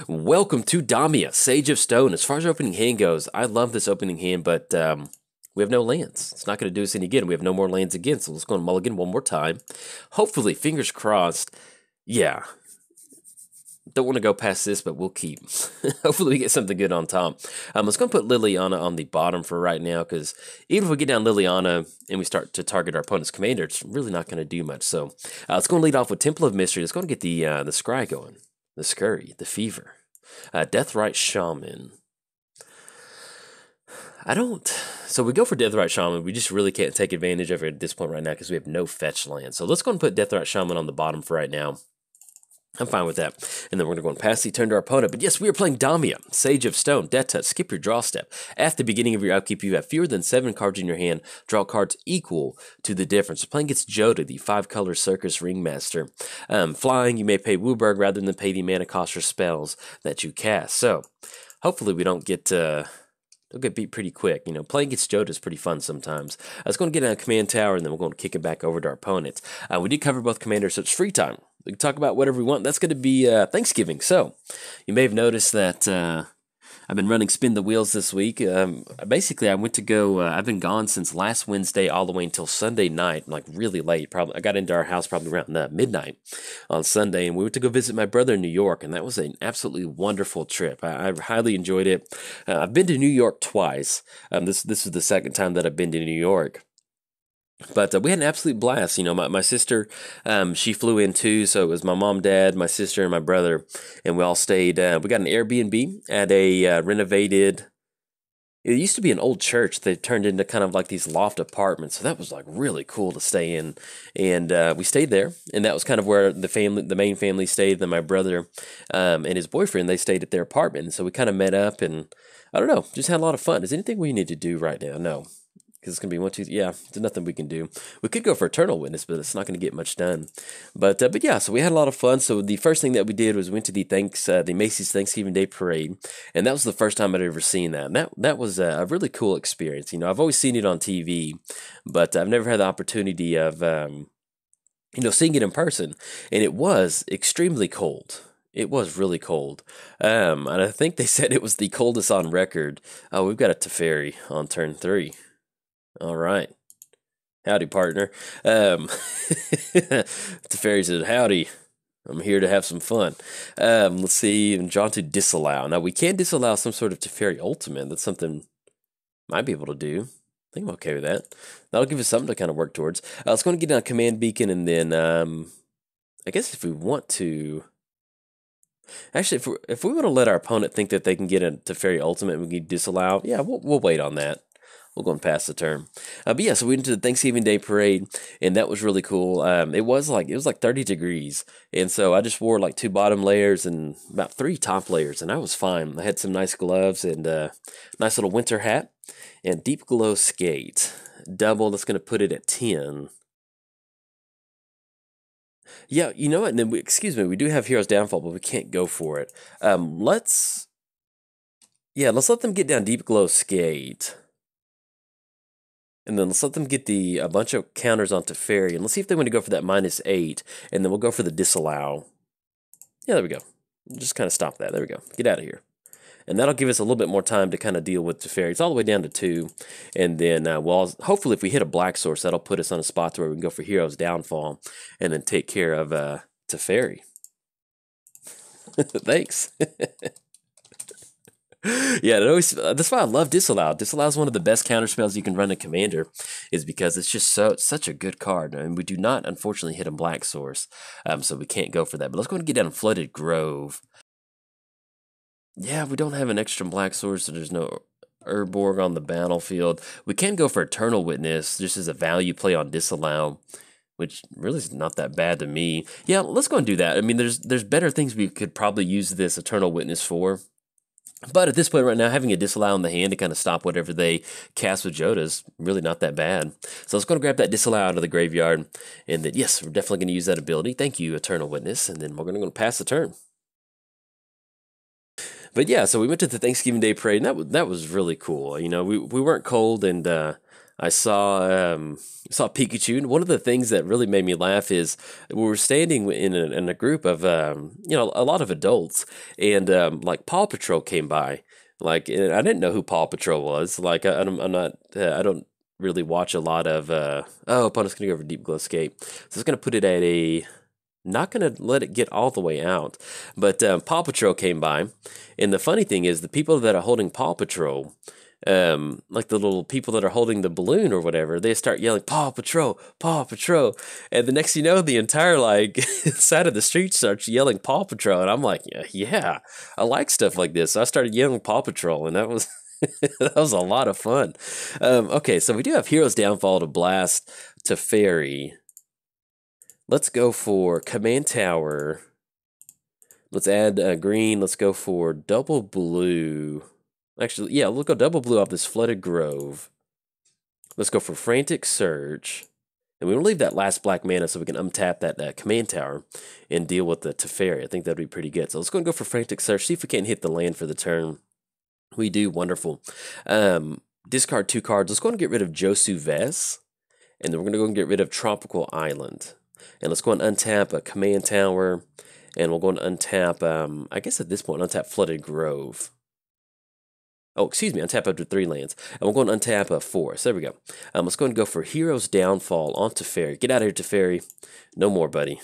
Welcome to Damia, Sage of Stone. As far as our opening hand goes, I love this opening hand, but we have no lands. It's not going to do us any good. We have no more lands again, so let's go and mulligan one more time. Hopefully, fingers crossed. Yeah, don't want to go past this, but we'll keep. Hopefully, we get something good on top. Let's go and put Liliana on the bottom for right now, because even if we get down Liliana and we start to target our opponent's commander, it's really not going to do much. So let's go and lead off with Temple of Mystery. Let's go and get the Scry going. The Scurry, the Fever. Deathrite Shaman. So we go for Deathrite Shaman. We just really can't take advantage of it at this point right now because we have no fetch land. So let's go and put Deathrite Shaman on the bottom for right now. I'm fine with that. And then we're going to go and pass the turn to our opponent. But yes, we are playing Damia, Sage of Stone, Death Touch, skip your draw step. At the beginning of your upkeep, you have fewer than 7 cards in your hand. Draw cards equal to the difference. We're playing against Jodah, the 5-color Circus Ringmaster. Flying, you may pay Wooburg rather than pay the mana cost for spells that you cast. So, hopefully we don't get beat pretty quick. You know, playing against Jodah is pretty fun sometimes. I was going to get on a command tower, and then we're going to kick it back over to our opponent. We did cover both commanders, so it's free time. We can talk about whatever we want. That's going to be Thanksgiving. So, you may have noticed that I've been running Spin the Wheels this week. Basically, I went to go, I've been gone since last Wednesday all the way until Sunday night, like really late. I got into our house probably around midnight on Sunday, and we went to go visit my brother in New York, and that was an absolutely wonderful trip. I highly enjoyed it. I've been to New York twice. This is the second time that I've been to New York. But we had an absolute blast. You know, my sister, she flew in too, so it was my mom, dad, my sister, and my brother, and we all stayed. We got an Airbnb at a renovated, it used to be an old church. They turned into kind of like these loft apartments, so that was like really cool to stay in. And we stayed there, and that was kind of where the main family stayed. Then my brother and his boyfriend, they stayed at their apartment, and so we kind of met up, and I don't know, just had a lot of fun. Is there anything we need to do right now? No. Because it's going to be 1, 2, yeah, there's nothing we can do. We could go for Eternal Witness, but it's not going to get much done. But yeah, so we had a lot of fun. So the first thing that we did was went to the Macy's Thanksgiving Day Parade, and that was the first time I'd ever seen that. And that was a really cool experience. You know, I've always seen it on TV, but I've never had the opportunity of, seeing it in person. And it was extremely cold. It was really cold. And I think they said it was the coldest on record. Oh, we've got a Teferi on turn 3. All right. Howdy, partner. Teferi said, howdy. I'm here to have some fun. Let's see. And John to disallow. Now, we can disallow some sort of Teferi ultimate. That's something I might be able to do. I think I'm okay with that. That'll give us something to kind of work towards. Let's go and get down a command beacon, and then I guess if we want to... Actually, if we want to let our opponent think that they can get a Teferi ultimate and we can disallow, yeah, we'll wait on that. We'll go and pass the turn. But yeah, so we went to the Thanksgiving Day Parade, and that was really cool. It was like 30 degrees, and so I just wore like 2 bottom layers and about 3 top layers, and I was fine. I had some nice gloves and nice little winter hat and deep glow skate. Double, that's going to put it at 10. Yeah, you know what? And then we do have Hero's Downfall, but we can't go for it. Let's let them get down deep glow skate. And then let's let them get a bunch of counters onto Teferi. And let's see if they want to go for that -8. And then we'll go for the disallow. Yeah, there we go. Just kind of stop that. There we go. Get out of here. And that'll give us a little bit more time to kind of deal with Teferi. It's all the way down to 2. And then, hopefully if we hit a black source, that'll put us on a spot to where we can go for Hero's Downfall. And then take care of Teferi. Thanks. Yeah, that's why I love Disallow. Disallow is one of the best counter spells you can run a commander, is because it's just such a good card. And we do not, unfortunately, hit a black source, so we can't go for that. But let's go and get down Flooded Grove. Yeah, we don't have an extra black source, so there's no Urborg on the battlefield. We can go for Eternal Witness, just as a value play on Disallow, which really is not that bad to me. Yeah, let's go and do that. I mean, there's better things we could probably use this Eternal Witness for. But at this point right now, having a disallow in the hand to kind of stop whatever they cast with Jodah is really not that bad. So let's go and grab that disallow out of the graveyard. And then, yes, we're definitely going to use that ability. Thank you, Eternal Witness. And then we're going to pass the turn. But yeah, so we went to the Thanksgiving Day Parade, and that was really cool. You know, we weren't cold, and I saw Pikachu, and one of the things that really made me laugh is we were standing in a group of a lot of adults, and like Paw Patrol came by. Like, and I didn't know who Paw Patrol was. Like, I'm not I don't really watch a lot of opponent's gonna go over Deep Glow Escape, so it's gonna put it at a. Not gonna let it get all the way out, but Paw Patrol came by, and the funny thing is the people that are holding Paw Patrol, like the little people that are holding the balloon or whatever, they start yelling Paw Patrol, Paw Patrol, and the next you know, the entire like side of the street starts yelling Paw Patrol, and I'm like, yeah, I like stuff like this. So I started yelling Paw Patrol, and that was that was a lot of fun. Okay, so we do have Hero's Downfall to Blast to Fairy. Let's go for Command Tower. Let's add green. Let's go for double blue. Actually, yeah, we'll go double blue off this Flooded Grove. Let's go for Frantic Surge. And we will leave that last black mana so we can untap that Command Tower and deal with the Teferi. I think that would be pretty good. So let's go and go for Frantic Surge. See if we can't hit the land for the turn. We do. Wonderful. Discard 2 cards. Let's go and get rid of Josu Ves. And then we're going to go and get rid of Tropical Island. And let's go and untap a Command Tower. And we'll go and untap, I guess at this point, untap Flooded Grove. Oh, excuse me, untap up to 3 lands. And we'll go and untap a 4. So there we go. Let's go and go for Hero's Downfall on Teferi. Get out of here, Teferi. No more, buddy.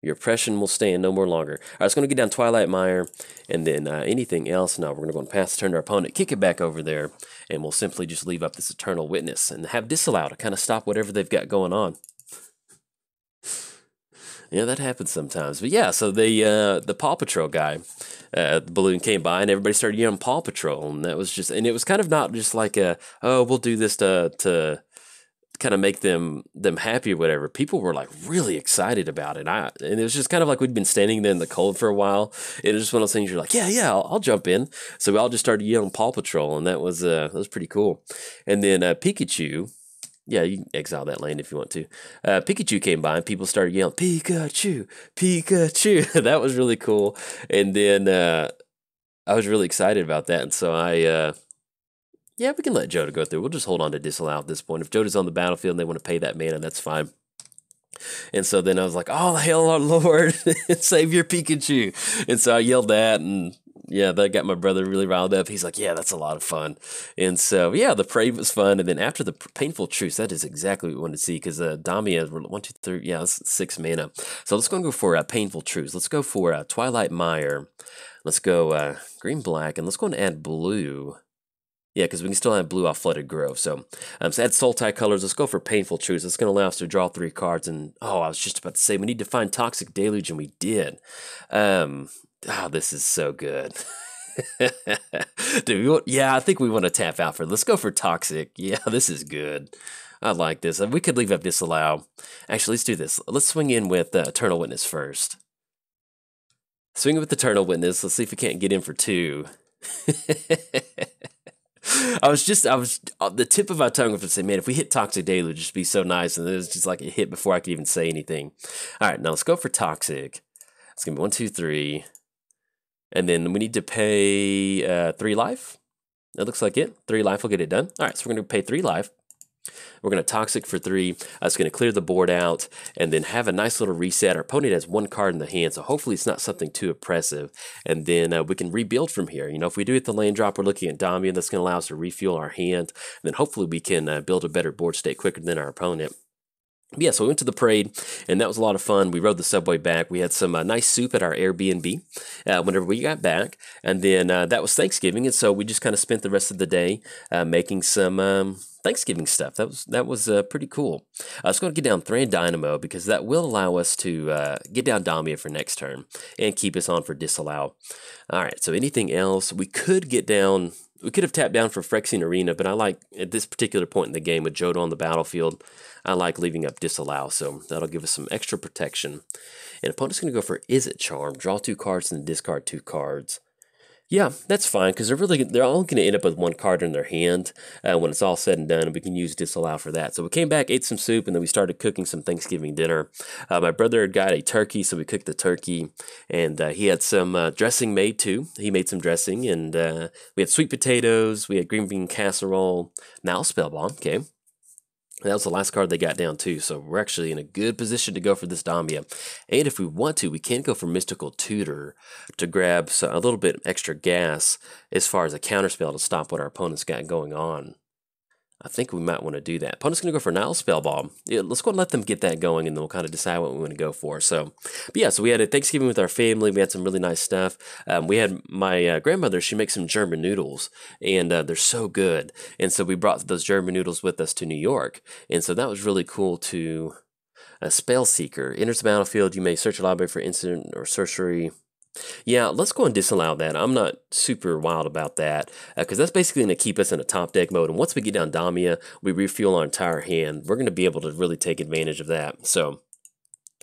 Your oppression will stand no more longer. All right, let's going to get down Twilight Mire. And then anything else, no, we're going to go and pass the turn to our opponent, kick it back over there, and we'll simply just leave up this Eternal Witness and have Disallow to kind of stop whatever they've got going on. Yeah, that happens sometimes. But yeah, so the Paw Patrol guy, the balloon came by and everybody started yelling Paw Patrol, and that was just, and it was kind of not just like we'll do this to kind of make them happy or whatever. People were like really excited about it. And it was just kind of like we'd been standing there in the cold for a while. It was just one of those things you're like, yeah, I'll jump in. So we all just started yelling Paw Patrol, and that was pretty cool. And then Pikachu. Yeah, you can exile that lane if you want to. Pikachu came by and people started yelling, Pikachu, Pikachu. That was really cool. And then I was really excited about that. And so yeah, we can let Jodah go through. We'll just hold on to Disallow at this point. If Jodah's on the battlefield and they want to pay that mana, that's fine. And so then I was like, oh, hail our Lord, save your Pikachu. And so I yelled that, and yeah, that got my brother really riled up. He's like, yeah, that's a lot of fun. And so, yeah, the parade was fun. And then after the Painful Truce, that is exactly what we wanted to see, because Damia, 1, 2, 3, yeah, that's 6 mana. So let's go and go for Painful Truce. Let's go for Twilight Mire. Let's go green-black, and let's go and add blue. Yeah, because we can still have blue off Flooded Grove. So add Sultai colors. Let's go for Painful Truce. It's going to allow us to draw 3 cards. And, I was just about to say, we need to find Toxic Deluge, and we did. This is so good. Dude, I think we want to tap out for it. Let's go for Toxic. Yeah, this is good. I like this. We could leave up Disallow. Actually, let's do this. Let's swing in with Eternal Witness first. Swing in with Eternal Witness. Let's see if we can't get in for 2. I was the tip of my tongue was to say, man, if we hit Toxic Deluge, it'd just be so nice. And it was just like a hit before I could even say anything. All right, now let's go for Toxic. It's going to be 1, 2, 3. And then we need to pay 3 life. That looks like it. 3 life will get it done. All right, so we're going to pay 3 life. We're going to Toxic for 3. It's going to clear the board out and then have a nice little reset. Our opponent has 1 card in the hand, so hopefully it's not something too oppressive. And then we can rebuild from here. If we do hit the land drop, we're looking at Damia. That's going to allow us to refuel our hand. And then hopefully we can build a better board state quicker than our opponent. Yeah, so we went to the parade, and that was a lot of fun. We rode the subway back. We had some nice soup at our Airbnb whenever we got back, and then that was Thanksgiving, and so we just kind of spent the rest of the day making some Thanksgiving stuff. That was pretty cool. I was going to get down Thran Dynamo because that will allow us to get down Damia for next turn and keep us on for Disallow. All right, so anything else? We could get down... We could have tapped down for Phyrexian Arena, but I like, at this particular point in the game with Jodah on the battlefield, I like leaving up Disallow, so that'll give us some extra protection. And opponent's going to go for Is It Charm, draw 2 cards and discard 2 cards. Yeah, that's fine because they're all going to end up with one card in their hand when it's all said and done, and we can use disallow for that. So we came back, ate some soup, and then we started cooking some Thanksgiving dinner. My brother had got a turkey, so we cooked the turkey, and he had some dressing made too. He made some dressing, and we had sweet potatoes, we had green bean casserole, now spellbomb. Okay. That was the last card they got down too, so we're actually in a good position to go for this Damia. And if we want to, we can go for Mystical Tutor to grab a little bit extra gas as far as a counterspell to stop what our opponent's got going on. I think we might want to do that. Opponent's going to go for Nile Spellbomb. Yeah, let's go and let them get that going, and then we'll kind of decide what we want to go for. So, but yeah, so we had a Thanksgiving with our family. We had some really nice stuff. We had my grandmother, she makes some German noodles, and they're so good. And so we brought those German noodles with us to New York. And so that was really cool to a Spell Seeker. Enters the battlefield, you may search a library for instant or sorcery. Yeah, let's go and disallow that. I'm not super wild about that because that's basically going to keep us in a top deck mode. And once we get down Damia, we refuel our entire hand. We're going to be able to really take advantage of that. So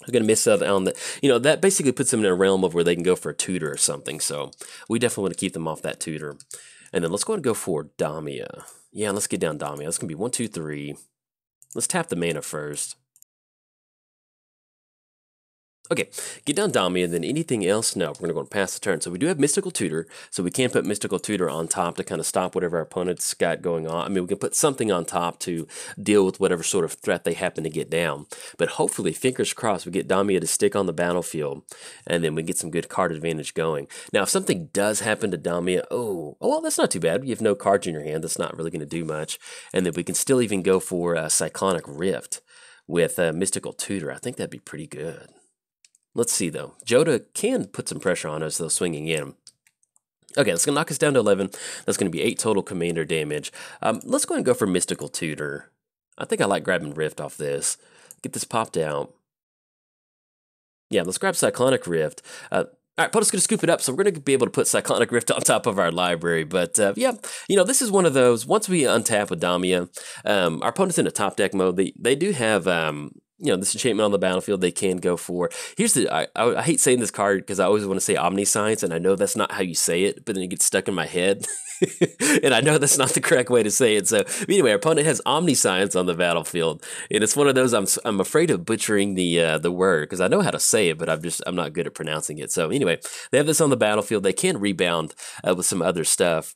we're going to miss out on that. That basically puts them in a realm of where they can go for a tutor or something. So we definitely want to keep them off that tutor. And then let's go and go for Damia. Yeah, let's get down Damia. That's going to be 1, 2, 3. Let's tap the mana first. Okay, get down Damia, and then anything else? No, we're going to go and pass the turn. So we do have Mystical Tutor, so we can put Mystical Tutor on top to kind of stop whatever our opponent's got going on. I mean, we can put something on top to deal with whatever sort of threat they happen to get down. But hopefully, fingers crossed, we get Damia to stick on the battlefield, and then we get some good card advantage going. Now, if something does happen to Damia, well, that's not too bad. You have no cards in your hand. That's not really going to do much. And then we can still even go for Cyclonic Rift with Mystical Tutor. I think that'd be pretty good. Let's see, though. Jodah can put some pressure on us, though, swinging in. Okay, that's going to knock us down to 11. That's going to be 8 total commander damage. Let's go ahead and go for Mystical Tutor. I think I like grabbing Rift off this. Get this popped out. Yeah, let's grab Cyclonic Rift. All right, opponent's going to scoop it up, so we're going to be able to put Cyclonic Rift on top of our library. But, yeah, this is one of those. Once we untap with Damia, our opponent's in a top deck mode. They do have... this enchantment on the battlefield they can go for. Here's I hate saying this card because I always want to say Omniscience, and I know that's not how you say it, but then it gets stuck in my head. And I know that's not the correct way to say it. So anyway, our opponent has Omniscience on the battlefield, and it's one of those I'm afraid of butchering the word because I know how to say it, but I'm not good at pronouncing it. So anyway, they have this on the battlefield. They can rebound with some other stuff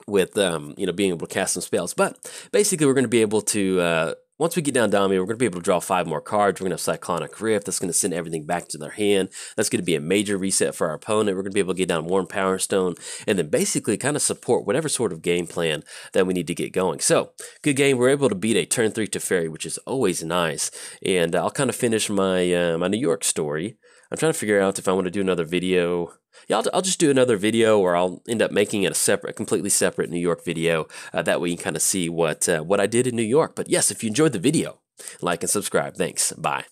with being able to cast some spells, but basically we're going to be able to once we get down Damia, we're going to be able to draw 5 more cards. We're going to have Cyclonic Rift. That's going to send everything back to their hand. That's going to be a major reset for our opponent. We're going to be able to get down Worn Power Stone and then basically kind of support whatever sort of game plan that we need to get going. So, good game. We're able to beat a turn 3 Teferi, which is always nice. And I'll kind of finish my my New York story. I'm trying to figure out if I want to do another video. Yeah, I'll just do another video, or I'll end up making it a completely separate New York video. That way you can kind of see what I did in New York. But yes, if you enjoyed the video, like and subscribe. Thanks. Bye.